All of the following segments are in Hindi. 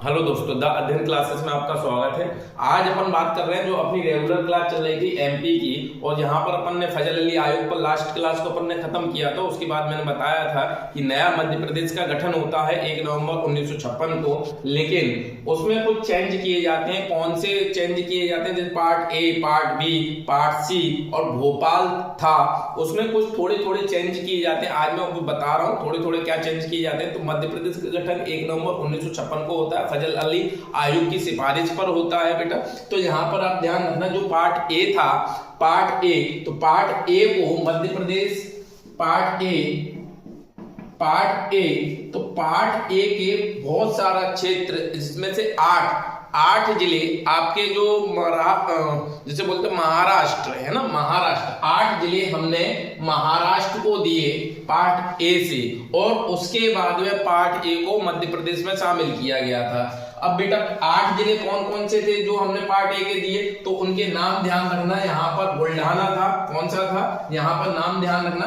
हेलो दोस्तों, द अध्ययन क्लासेस में आपका स्वागत है। आज अपन बात कर रहे हैं जो अपनी रेगुलर क्लास चल रही थी एमपी की, और यहाँ पर अपन ने फजल अली आयोग पर लास्ट क्लास को अपन ने खत्म किया था। उसके बाद मैंने बताया था कि नया मध्य प्रदेश का गठन होता है 1 नवंबर 1956 को, लेकिन उसमें कुछ चेंज किए जाते हैं। कौन से चेंज किए जाते हैं? जैसे part A, part B, part C और भोपाल था, उसमें कुछ थोड़े थोड़े चेंज किए जाते हैं। आज मैं आपको बता रहा हूँ थोड़े थोड़े क्या चेंज किए जाते हैं। तो मध्य प्रदेश का गठन 1 नवंबर 1956 को होता है, फजल अली आयोग की सिफारिश पर होता है बेटा। तो यहाँ पर आप ध्यान रखना, जो पार्ट ए था, पार्ट ए, तो पार्ट ए को मध्य प्रदेश, पार्ट ए, तो पार्ट ए के बहुत सारा क्षेत्र, जिसमें से आठ जिले आपके जो जैसे बोलते हैं महाराष्ट्र है ना, महाराष्ट्र, 8 जिले हमने महाराष्ट्र को दिए पार्ट ए से, और उसके बाद में पार्ट ए को मध्य प्रदेश में शामिल किया गया था। अब बेटा 8 जिले कौन कौन से थे जो हमने पार्ट ए के दिए? तो उनके नाम ध्यान रखना। यहाँ पर बुल्ढाना था, कौन सा था? यहाँ पर नाम ध्यान रखना,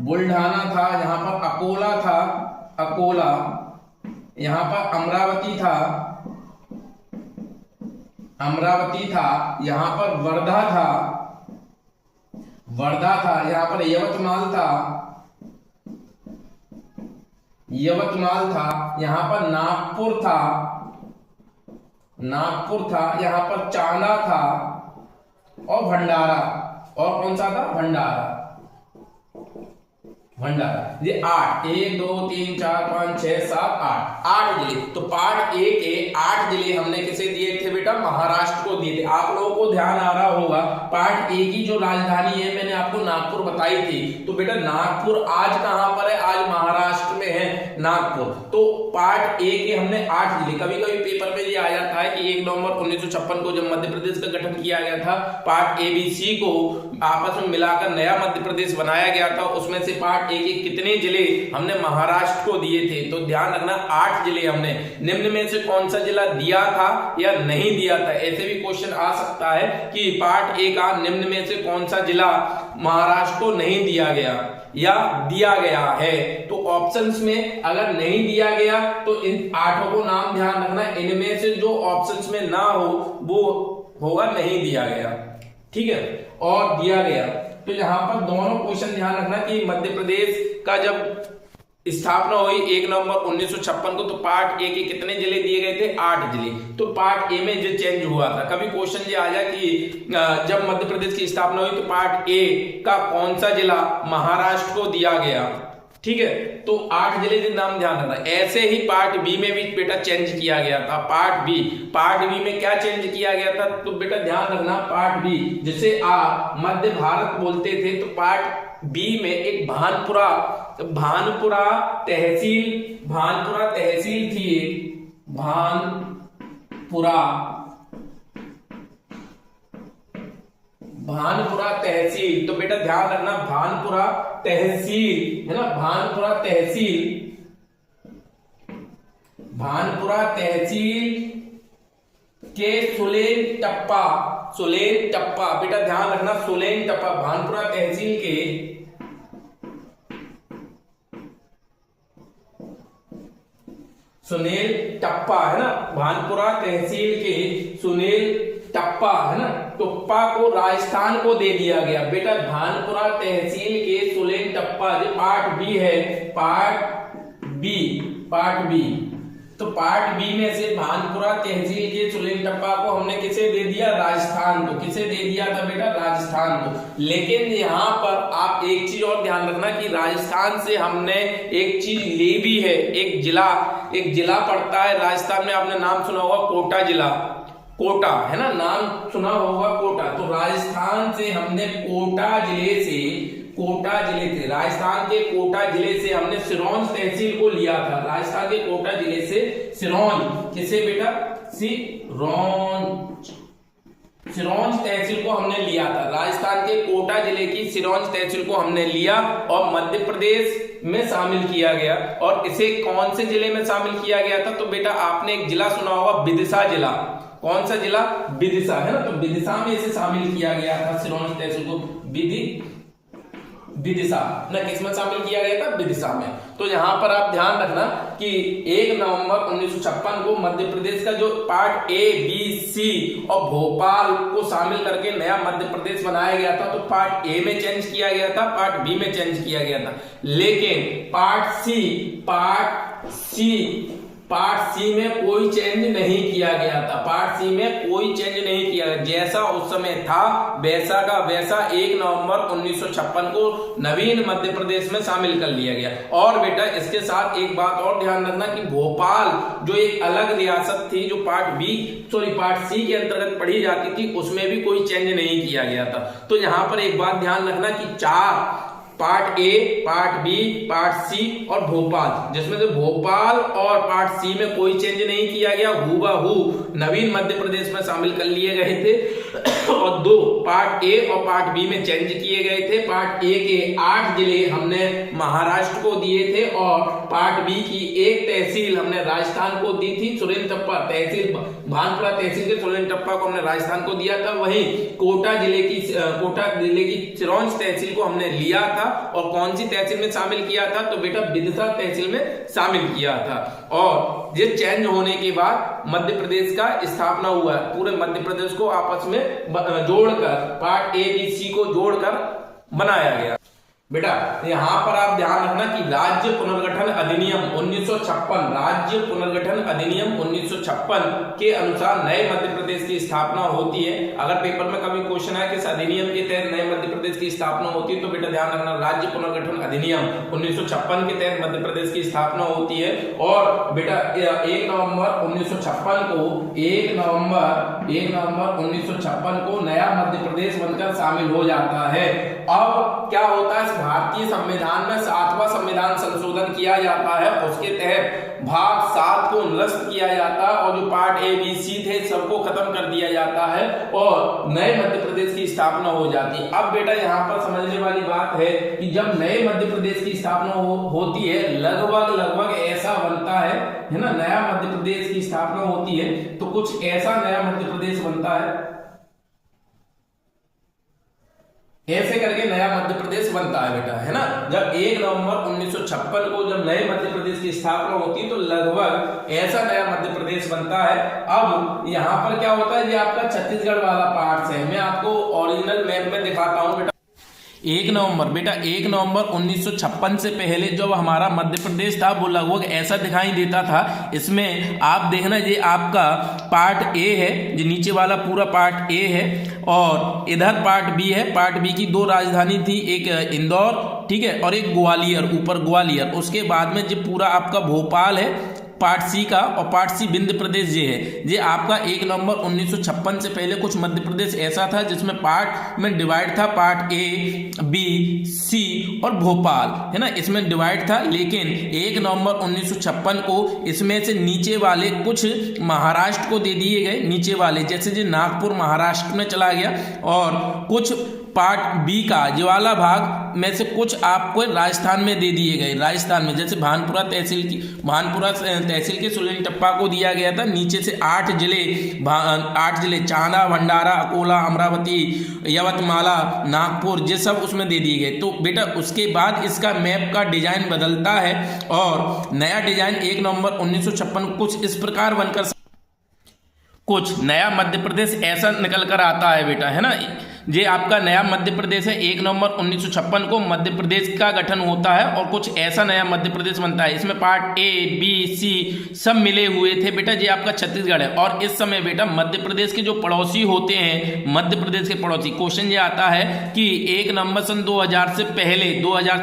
बुल्ढाना था। यहाँ पर अकोला था, अकोला। यहाँ पर अमरावती था, यहाँ पर वर्धा था, यहाँ पर यवतमाल था, यहाँ पर नागपुर था, यहाँ पर चांदा था, और भंडारा। और कौन सा था? भंडारा। ये 8, 1 2 3 4 5 6 7 8 जिले। तो पार्ट ए के 8 जिले हमने किसे दिए थे बेटा? महाराष्ट्र को दिए थे। आप लोगों को ध्यान आ रहा होगा, पार्ट ए की जो राजधानी है मैंने आपको नागपुर बताई थी। तो बेटा नागपुर आज कहां पर है? आज महाराष्ट्र में है नागपुर। तो पार्ट ए के हमने 8 जिले। कभी कभी पेपर में ये आ जाता है कि 1 नवंबर 1956 को जब मध्य प्रदेश का गठन किया गया था, पार्ट ए बी सी को आपस में मिलाकर नया मध्य प्रदेश बनाया गया था, उसमें से पार्ट ए के कितने जिले हमने महाराष्ट्र को दिए थे? तो ध्यान रखना 8 जिले हमने। निम्न में से कौन सा जिला दिया था या नहीं दिया था? ऐसे भी क्वेश्चन आ सकता है कि पार्ट ए का निम्न में से कौन सा जिला महाराष्ट्र को नहीं दिया गया या दिया गया है। तो ऑप्शंस में अगर नहीं दिया गया तो इन 8 को नाम ध्यान रखना, इनमें से जो ऑप्शंस में ना हो वो होगा नहीं दिया गया, ठीक है, और दिया गया। तो यहां पर दोनों क्वेश्चन ध्यान रखना कि मध्य प्रदेश का जब स्थापना हुई 1 नवंबर 1956 को, तो पार्ट ए के कितने जिले दिए गए थे? 8 जिले। तो पार्ट ए में जो चेंज हुआ था, कभी क्वेश्चन ये आ जाए कि जब मध्य प्रदेश की स्थापना हुई तो पार्ट ए का कौन सा जिला महाराष्ट्र को दिया गया, ठीक है। तो 8 जिले के नाम ध्यान रखना। ऐसे ही पार्ट बी में भी बेटा चेंज किया गया था। पार्ट बी में क्या चेंज किया गया था? तो बेटा ध्यान रखना, पार्ट बी, जिसे आप मध्य भारत बोलते थे, तो पार्ट बी में एक भानपुरा तहसील थी, एक भानपुरा तहसील। तो बेटा ध्यान रखना, भानपुरा तहसील है ना, भानपुरा तहसील के सुलेन टप्पा, बेटा ध्यान रखना, सुलेन टप्पा, भानपुरा तहसील के सुनील टप्पा है ना, भानपुरा तहसील के सुनील टप्पा है ना, टप्पा को राजस्थान को दे दिया गया। बेटा भानपुरा तहसील के सुलेन टप्पा, जो पार्ट बी है, पार्ट बी, तो पार्ट बी में से भानपुरा तहसील के सुलेन टप्पा को हमने किसे दे दिया? राजस्थान को। किसे दे दिया था बेटा? राजस्थान को। लेकिन यहाँ पर आप एक चीज और ध्यान रखना कि राजस्थान से हमने एक चीज ली भी है, एक जिला पड़ता है राजस्थान में, आपने नाम सुना होगा कोटा जिला, कोटा है ना, नाम सुना होगा कोटा। तो राजस्थान से हमने कोटा जिले से राजस्थान के कोटा जिले से हमने सिरोंज तहसील को लिया था। राजस्थान के कोटा जिले से सिरोंज, किसे बेटा? सिरोंज तहसील को हमने लिया था। राजस्थान के कोटा जिले की सिरोंज तहसील को हमने लिया और मध्य प्रदेश में शामिल किया गया। और इसे कौन से जिले में शामिल किया गया था? तो बेटा आपने एक जिला सुना होगा, विदिशा जिला। कौन सा जिला? विदिशा है ना, तो विदिशा में इसे शामिल किया गया था, सिरोंज तहसील को विदिशा न किस में शामिल किया गया था, विदिशा में। तो यहाँ पर आप ध्यान रखना कि 1 नवंबर 1956 को मध्य प्रदेश का जो पार्ट ए बी सी और भोपाल को शामिल करके नया मध्य प्रदेश बनाया गया था। तो पार्ट ए में चेंज किया गया था, पार्ट बी में चेंज किया गया था, लेकिन पार्ट सी में कोई चेंज नहीं किया गया था। पार्ट सी में कोई चेंज नहीं किया गया, जैसा उस समय था वैसा का वैसा 1 नवंबर 1956 को नवीन मध्य प्रदेश में शामिल कर लिया गया। और बेटा इसके साथ एक बात और ध्यान रखना कि भोपाल जो एक अलग रियासत थी, जो पार्ट सी के अंतर्गत पढ़ी जाती थी, उसमें भी कोई चेंज नहीं किया गया था। तो यहां पर एक बात ध्यान रखना कि 4 part A, part B, part C और भोपाल, जिसमें से भोपाल और पार्ट सी में कोई चेंज नहीं किया गया, हूबहू नवीन मध्य प्रदेश में शामिल कर लिए गए थे। और 2 पार्ट ए और पार्ट बी में चेंज किए गए थे। पार्ट ए के 8 जिले हमने महाराष्ट्र को दिए थे और पार्ट बी की 1 तहसील हमने राजस्थान को दी थी। सुरेंद्रटप्पा तहसील, भानपुरा तहसील के सुरेंद्रटप्पा को हमने राजस्थान को दिया था। वहीं कोटा जिले की चिरौंज तहसील को हमने लिया था और कौन सी तहसील में शामिल किया था, तो बेटा विदिशा तहसील में शामिल किया था। और ये चेंज होने के बाद मध्य प्रदेश का स्थापना हुआ। पूरे मध्य प्रदेश को आपस में जोड़कर पार्ट ए बी सी को जोड़कर बनाया गया। बेटा यहां पर आप ध्यान रखना कि राज्य पुनर्गठन अधिनियम 1956, राज्य पुनर्गठन अधिनियम 1956 के अनुसार नए मध्य प्रदेश की स्थापना होती है। अगर पेपर में कभी क्वेश्चन आए कि इस अधिनियम के तहत नए मध्य प्रदेश की स्थापना होती है, तो बेटा ध्यान रखना राज्य पुनर्गठन अधिनियम 1956 के तहत मध्य प्रदेश की स्थापना होती है। और बेटा 1 नवंबर 1956 को नया मध्य प्रदेश बनकर शामिल हो जाता है। अब क्या होता है, भारतीय संविधान में 7वां संविधान संशोधन किया जाता है। उसके तहत भाग 7 को निरस्त किया जाता है और जो पार्ट ए बी सी थे सबको खत्म कर दिया जाता है और नए मध्य प्रदेश की स्थापना हो जाती है। अब बेटा यहाँ पर समझने वाली बात है कि जब नए मध्य प्रदेश की स्थापना होती है, लगभग ऐसा बनता है ना, नया मध्य प्रदेश की स्थापना होती है तो कुछ ऐसा नया मध्य प्रदेश बनता है, ऐसे करके नया मध्य प्रदेश बनता है बेटा, है ना। जब 1 नवंबर 1956 को जब नए मध्य प्रदेश की स्थापना होती है तो लगभग ऐसा नया मध्य प्रदेश बनता है। अब यहाँ पर क्या होता है, ये आपका छत्तीसगढ़ वाला पार्ट है। मैं आपको ओरिजिनल मैप में दिखाता हूँ बेटा। 1 नवंबर 1956 से पहले जो हमारा मध्य प्रदेश था वो लगभग ऐसा दिखाई देता था। इसमें आप देखना, ये आपका पार्ट ए है, जो नीचे वाला पूरा पार्ट ए है और इधर पार्ट बी है। पार्ट बी की 2 राजधानी थी, एक इंदौर, ठीक है, और एक ग्वालियर, ऊपर ग्वालियर। उसके बाद में जो पूरा आपका भोपाल है पार्ट सी का, और पार्ट सी विंध्य प्रदेश ये है। ये आपका 1 नवंबर 1956 से पहले कुछ मध्य प्रदेश ऐसा था जिसमें पार्ट में डिवाइड था, पार्ट ए बी सी और भोपाल, है ना, इसमें डिवाइड था। लेकिन 1 नवंबर 1956 को इसमें से नीचे वाले कुछ महाराष्ट्र को दे दिए गए, नीचे वाले जैसे जो नागपुर महाराष्ट्र में चला गया, और कुछ पार्ट बी का जो वाला भाग में से कुछ आपको राजस्थान में दे दिए गए। राजस्थान में जैसे भानपुरा तहसील के सुरेंद्रटप्पा को दिया गया था। नीचे से 8 जिले चांदा, भंडारा, अकोला, अमरावती, यवतमाला, नागपुर, ये सब उसमें दे दिए गए। तो बेटा उसके बाद इसका मैप का डिजाइन बदलता है और नया डिजाइन 1 नवंबर 1956 कुछ इस प्रकार बनकर कुछ नया मध्य प्रदेश ऐसा निकल कर आता है बेटा, है ना। ये आपका नया मध्य प्रदेश है। 1 नवंबर 1956 को मध्य प्रदेश का गठन होता है और कुछ ऐसा नया मध्य प्रदेश बनता है। इसमें पार्ट ए बी सी सब मिले हुए थे बेटा। ये आपका छत्तीसगढ़ है। और इस समय बेटा मध्य प्रदेश के जो पड़ोसी होते हैं, मध्य प्रदेश के पड़ोसी, क्वेश्चन ये आता है कि 1 नवंबर सन 2000 से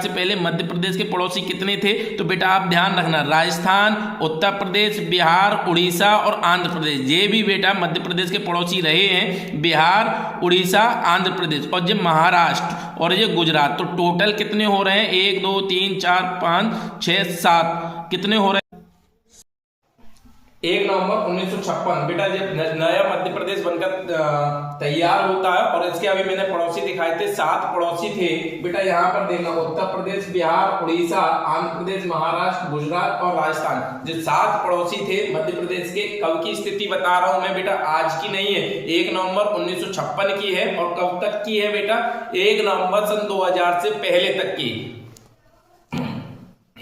पहले मध्य प्रदेश के पड़ोसी कितने थे। तो बेटा आप ध्यान रखना, राजस्थान, उत्तर प्रदेश, बिहार, उड़ीसा और आंध्र प्रदेश, ये भी बेटा मध्य प्रदेश के पड़ोसी रहे हैं। बिहार, उड़ीसा, आंध्र प्रदेश और ये महाराष्ट्र और ये गुजरात। तो टोटल कितने हो रहे हैं, 1 2 3 4 5 6 7, कितने हो रहे हैं, 1 नवंबर 1956 बेटा जब नया मध्य प्रदेश बनकर तैयार होता है, और इसके अभी मैंने पड़ोसी दिखाए थे, 7 पड़ोसी थे बेटा। यहाँ पर देखना, उत्तर प्रदेश, बिहार, उड़ीसा, आंध्र प्रदेश, महाराष्ट्र, गुजरात और राजस्थान, जो 7 पड़ोसी थे मध्य प्रदेश के। कब की स्थिति बता रहा हूं मैं बेटा, आज की नहीं है, 1 नवंबर 1956 की है। और कब तक की है बेटा, 1 नवंबर सन 2000 से पहले तक की,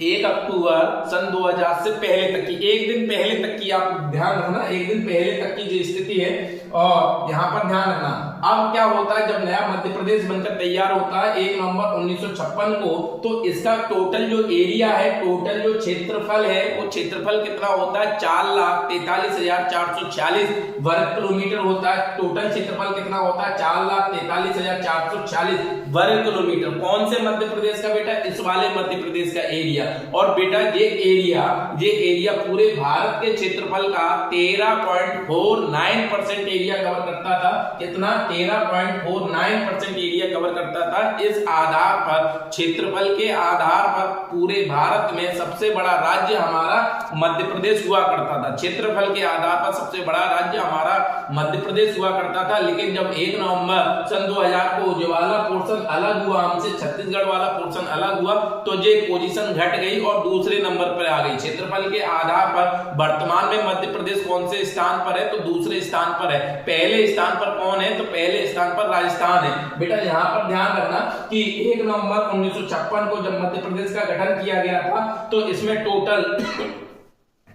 1 अक्टूबर सन 2000 से पहले तक की, एक दिन पहले तक की, आप ध्यान रखना, एक दिन पहले तक की जो स्थिति है, और यहाँ पर ध्यान रखना। अब क्या होता है, जब नया मध्य प्रदेश बनकर तैयार होता है 1 नवंबर 1956 को, तो इसका टोटल जो एरिया है, टोटल जो क्षेत्रफल है, वो क्षेत्रफल कितना होता है, 4,43,446 वर्ग किलोमीटर होता है। टोटल क्षेत्रफल कितना होता है, 4,43,446 वर्ग किलोमीटर। कौन से मध्य प्रदेश का बेटा, इस वाले मध्य प्रदेश का एरिया। और बेटा ये एरिया पूरे भारत के क्षेत्रफल का 13.49% एरिया कवर करता था। कितना, 13.49% एरिया कवर करता था। इस आधार पर, क्षेत्रफल के आधार पर पूरे भारत में सबसे बड़ा राज्य हमारा मध्य प्रदेश हुआ करता था। क्षेत्रफल के आधार पर सबसे बड़ा राज्य हमारा मध्य प्रदेश हुआ करता था। लेकिन जब 1 नवंबर सन 2000 को जो वाला पोर्शन अलग हुआ, हमसे छत्तीसगढ़ वाला पोर्शन अलग हुआ, तो ये पोजीशन घट गई और दूसरे नंबर पर आ गई। क्षेत्रफल के आधार पर वर्तमान में मध्य प्रदेश कौन से स्थान पर है, तो दूसरे स्थान पर है। पहले स्थान पर कौन है, तो पहले स्थान पर राजस्थान है। बेटा यहाँ पर ध्यान रखना कि 1 नवंबर 1956 को जब मध्य प्रदेश का गठन किया गया था, तो इसमें टोटल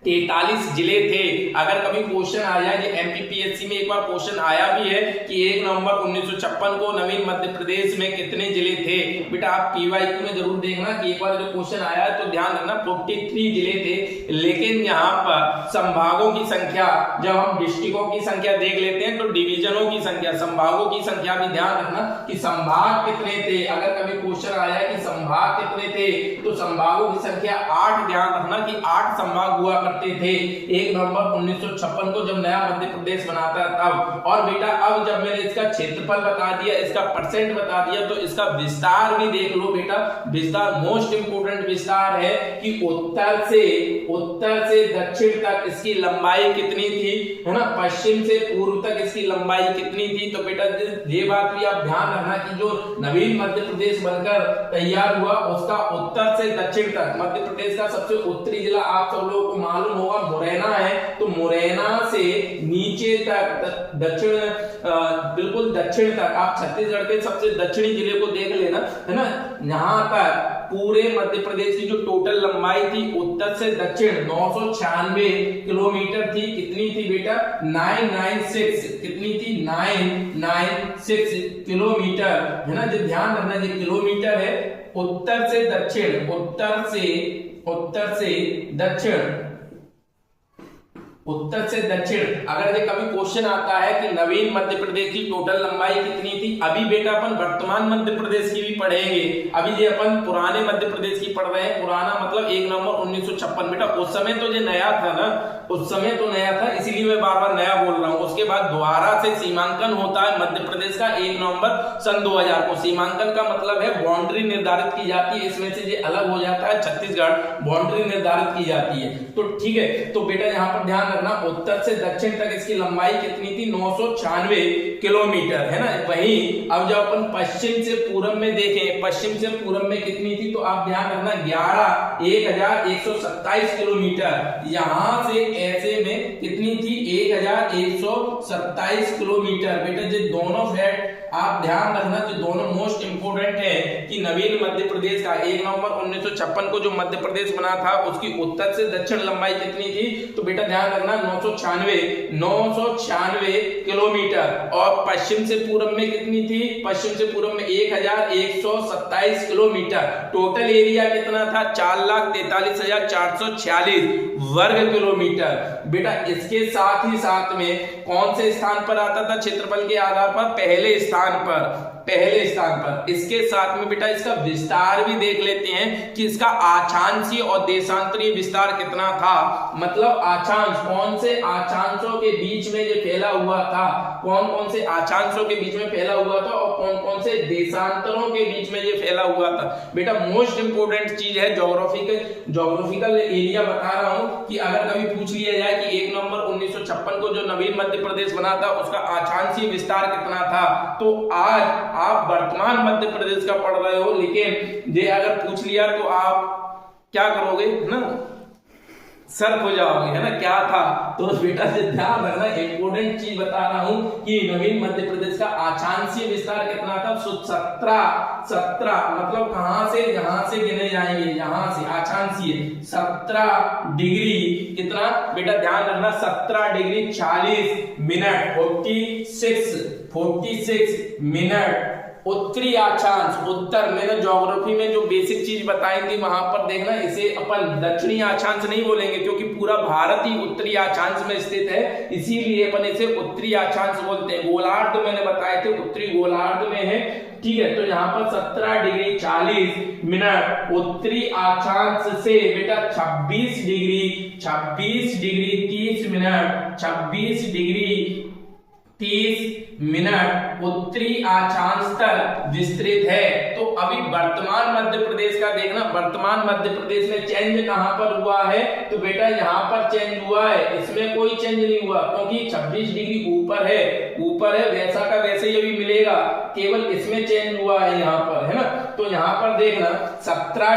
43 जिले थे। अगर कभी क्वेश्चन आ जाए, जो एमपीपीएससी में एक बार क्वेश्चन आया भी है कि 1 नवंबर 1956 को नवीन मध्य प्रदेश में कितने जिले थे, बेटा आप पीवाईक्यू में जरूर देखना कि एक बार जो क्वेश्चन आया है, तो ध्यान रखना 43 जिले थे। लेकिन यहाँ पर संभागों की संख्या, जब हम डिस्ट्रिक्टों की संख्या देख लेते हैं, तो डिवीजनों की संख्या, संभागों की संख्या भी ध्यान रखना कि संभाग कितने थे। अगर कभी क्वेश्चन आया है कि संभाग कितने थे, तो संभागों की संख्या 8, ध्यान रखना कि 8 संभाग हुआ थे 1 नवंबर 1956 को जब नया मध्य प्रदेश बनाता तब। और बेटा अब जब मैंने इसका क्षेत्रफल बता दिया, इसका परसेंट बता दिया, तो इसका विस्तार भी देख लो बेटा। विस्तार मोस्ट इंपोर्टेंट विस्तार है कि उत्तर से दक्षिण तक इसकी लंबाई कितनी थी, है ना, पश्चिम से पूर्व तक इसकी लंबाई कितनी थी। तो बेटा ये बात भी आप ध्यान रखना कि जो नवीन मध्य प्रदेश बनकर तैयार हुआ, उसका उत्तर से दक्षिण तक, मध्य प्रदेश का सबसे उत्तरी जिला आप सब लोगों को मालूम होगा मुरैना है, तो मुरैना से नीचे तक दक्षिण, बिल्कुल दक्षिण तक, आप छत्तीसगढ़ के सबसे दक्षिणी जिले को देख लेना, है ना, यहाँ तक पूरे मध्य प्रदेश की जो टोटल लंबाई थी उत्तर से दक्षिण 996 किलोमीटर थी। कितनी थी बेटा, 996, कितनी थी, 996 किलोमीटर, है ना। जो ध्यान रखना, जो किलोमीटर है, उत्तर से दक्षिण, उत्तर से दक्षिण, उत्तर से दक्षिण। अगर ये कभी क्वेश्चन आता है कि नवीन मध्य प्रदेश की टोटल लंबाई कितनी थी, अभी बेटा अपन वर्तमान मध्य प्रदेश की भी पढ़ेंगे। अभी ये अपन पुराने मध्य प्रदेश की पढ़ रहे हैं। पुराना मतलब 1 नवंबर 1956 बेटा, उस समय तो ये नया था ना, उस समय तो नया था, इसीलिए मैं बार बार नया बोल रहा हूँ। उसके बाद दोबारा से सीमांकन होता है मध्य प्रदेश का 1 नवंबर सन 2000 को। सीमांकन का मतलब है बाउंड्री निर्धारित की जाती है, इसमें से ये अलग हो जाता है, छत्तीसगढ़ बाउंड्री निर्धारित की जाती है। तो ठीक है, तो बेटा यहाँ पर ध्यान रखना, उत्तर से दक्षिण तक इसकी लंबाई कितनी थी, 996 किलोमीटर, है ना। वहीं अब जब अपन पश्चिम से पूर्व में देखें, पश्चिम से पूर्व में कितनी थी, तो आप ध्यान रखना 11,127 किलोमीटर। यहां से ऐसे में कितनी थी, 1127 किलोमीटर। बेटा ये दोनों फैक्ट आप ध्यान रखना, जो दोनों मोस्ट इंपोर्टेंट है कि नवीन मध्य प्रदेश का 1 नवंबर 1956 को जो मध्य प्रदेश बना था, उसकी उत्तर से दक्षिण लंबाई कितनी थी, तो बेटा ध्यान रखना 996 किलोमीटर। और पश्चिम से पूर्व में कितनी थी, पश्चिम से पूर्व में 1127 किलोमीटर। टोटल एरिया कितना था, 4,43,446 वर्ग किलोमीटर। बेटा इसके साथ ही साथ में कौन से स्थान पर आता था क्षेत्रफल के आधार पर, पहले स्थान पहले स्थान पर। इसके साथ में बेटा इसका विस्तार भी देख लेते हैं कि इसका आछांसीय और देशांतरीय विस्तार कितना था। मतलब आछांश कौन से आछांशों के बीच में ये फैला हुआ था, कौन कौन से आछांशों के बीच में फैला हुआ था और कौन कौन से देशांतरों के बीच में ये फैला हुआ था। बेटा मोस्ट इंपोर्टेंट चीज है ज्योग्राफिकल एरिया बता रहा हूं कि अगर कभी पूछ लिया जाए कि 1 नवंबर 1956 को जो नवीन मध्य प्रदेश बना था उसका आछांसीय विस्तार कितना था, तो आज आप वर्तमान मध्य प्रदेश का पढ़ रहे हो, लेकिन ये अगर पूछ लिया तो आप क्या करोगे ना, सर्फ हो जाओगे, है ना, क्या था। तो बेटा से ध्यान रखना, इंपोर्टेंट चीज बता रहा हूं कि नवीन मध्य प्रदेश का आछांसीय विस्तार कितना था, 17 मतलब कहां से, यहां से गिने जाएंगे, यहां से आछांसीय 17 डिग्री कितना बेटा ध्यान रखना, 17 डिग्री 40 मिनट 46 मिनट उत्तरी अक्षांश। उत्तर मैंने ज्योग्राफी में जो बेसिक चीज बताई थी वहां पर देखना, इसे अपन दक्षिणी अक्षांश नहीं बोलेंगे क्योंकि पूरा भारत ही उत्तरी अक्षांश में स्थित है, इसीलिए अपन इसे उत्तरी अक्षांश बोलते हैं। गोलार्ध मैंने बताए थे उत्तरी गोलार्ध में है, ठीक है। तो यहाँ पर 17 डिग्री 40 मिनट उत्तरी अक्षांश से बेटा 26 डिग्री 30 मिनट 26 डिग्री 30 मिनट उत्तरी अक्षांश तक विस्तृत है। तो अभी वर्तमान मध्य प्रदेश का देखना, वर्तमान मध्य प्रदेश में चेंज कहां पर हुआ है, तो बेटा यहां पर चेंज हुआ है, इसमें कोई चेंज नहीं हुआ क्योंकि 26 डिग्री ऊपर है, वैसा का वैसे ही अभी मिलेगा, केवल इसमें चेंज हुआ है यहाँ पर, है ना। तो यहाँ पर देखना 17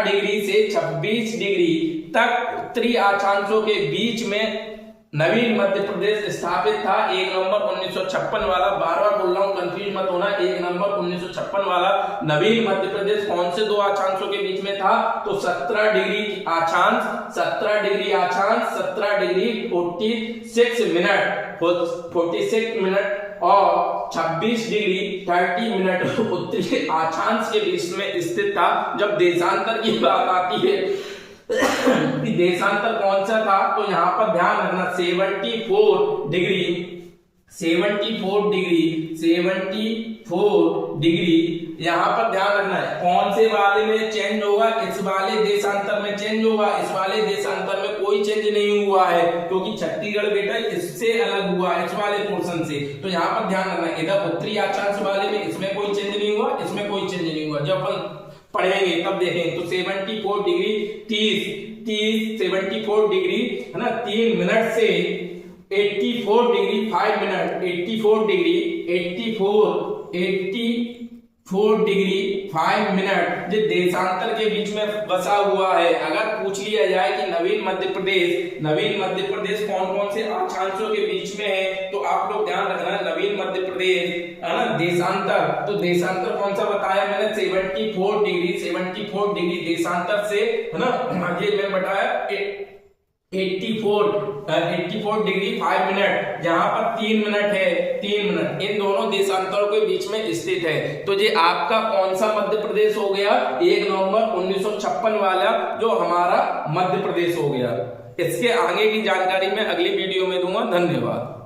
डिग्री से 26 डिग्री तक उत्तरी अक्षांशों के बीच में नवीन मध्य प्रदेश स्थापित था। 1 नवंबर 1956 वाला, बार बार बोल रहा हूं, कंफ्यूज मत होना, 1 नवंबर 1956 वाला नवीन मध्य प्रदेश कौन से दो अक्षांशों के बीच में था, तो 17 डिग्री अक्षांश 17 डिग्री 46 मिनट और 26 डिग्री 30 मिनट उत्तरी अक्षांश के बीच में स्थित था। जब देशांतर की बात आती है देशांतर कौन सा था, तो यहां पर ध्यान रखना 74 डिग्री यहां पर ध्यान रखना है। कौन से वाले में चेंज होगा, इस वाले देशांतर में चेंज होगा, इस वाले देशांतर में कोई चेंज नहीं हुआ है क्योंकि छत्तीसगढ़ बेटा इससे अलग हुआ इस वाले पोर्शन से। तो यहां पर ध्यान रखना, इधर उत्तरी अक्षांश वाले में इसमें कोई चेंज नहीं हुआ, इसमें कोई चेंज नहीं हुआ। जब अपन पढ़ेंगे तब देखें तो 74 डिग्री 74 डिग्री है ना 3 मिनट से 84 डिग्री 5 मिनट 84 डिग्री 5 मिनट जो देशांतर के बीच में बसा हुआ है। अगर पूछ लिया जाए कि नवीन मध्य प्रदेश कौन कौन से अक्षांशों के बीच में है, तो आप लोग ध्यान रखना नवीन मध्य प्रदेश है ना देशांतर, तो देशांतर कौन सा बताया मैंने 74 डिग्री देशांतर से, है ना, ये मैं बताया 84 डिग्री 5 मिनट, जहां पर 3 मिनट है, 3 मिनट इन दोनों देशांतरों के बीच में स्थित है। तो ये आपका कौन सा मध्य प्रदेश हो गया, 1 नवंबर 1956 वाला जो हमारा मध्य प्रदेश हो गया। इसके आगे की जानकारी मैं अगली वीडियो में दूंगा। धन्यवाद।